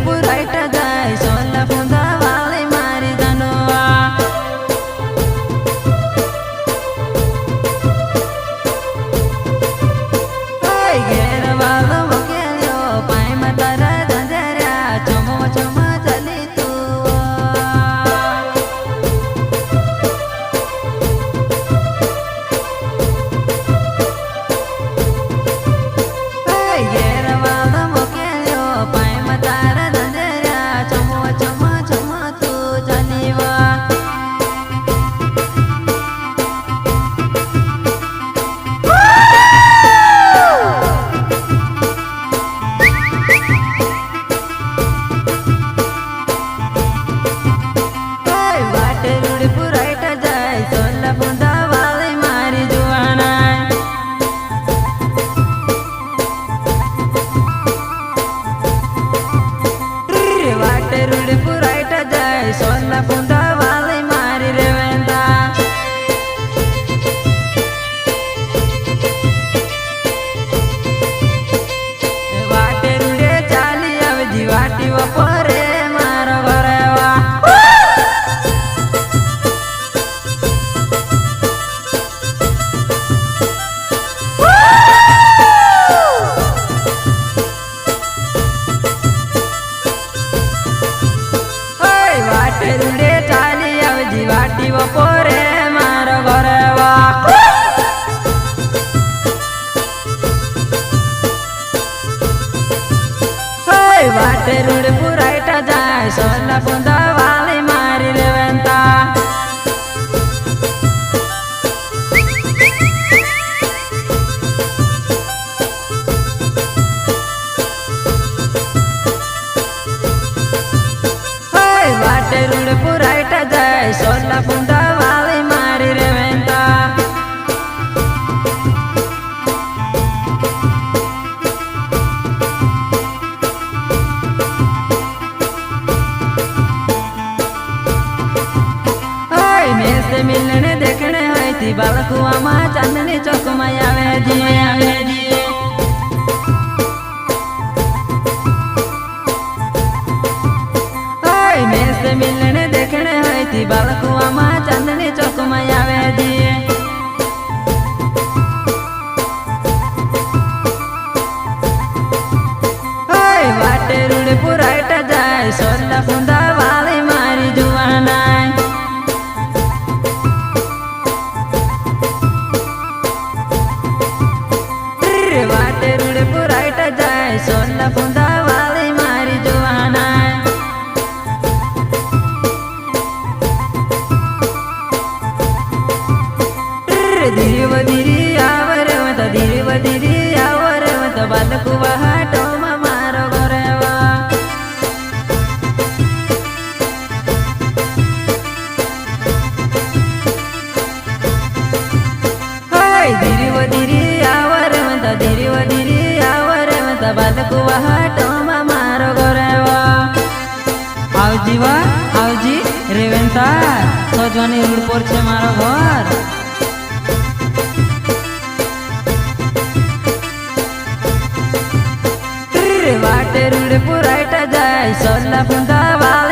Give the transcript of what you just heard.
पुराइट जाय सोला फुंदा वाले मारी जानवा घेर वालो मुकेलो पाई में तारा धंधेरा चमो चमो चली तू घेर वालो मुकेलो पाई में तारा धंधेरा चमो चमो चमो तू चली वा पुराइट जाय सोला फुंदा वाले मारी जुआना वाटे रूढ़ पुराइट जाय सोला फुंदा वाले मारी रेवेंदा वाटे रूढ़े चाली अवधि वाटी वपरे मारो घरेवा रूढ़े चाली अवधि वाटी वपोरे मारो घरेवा वाटे रूढ़ पुराइट जाय सोला फुंदा वाले मारी रेवेंता वाटे रूढ़ पुराइट जाय सोला फुंदा वाले मारी रेवेंता में से मिलने देखने आई थी बालकुआ माँ चांदनी चौक में आवे जी में से मिलने देखने आई थी बालकुआ माँ चांदनी चौक में आवे जी वाटे रूढ़ पुराइट जाय सोला फुंदा वाले मारी जुआना वाटे रूढ़ पुराइट जाय सोला फुंदा वाले मारी जुआना धीरे आवर मत धीरे आवर मत बालकुआ हाटो मारो घरेवा धीरे आवर मत धीरे आवर मत बालकुआ हाटो मारो घरेवा आवजी रेवेंता सोजवानी रोड पर छे मारो घर वाटे रूढ़ पुराइट जाय सोला फुंदा वाले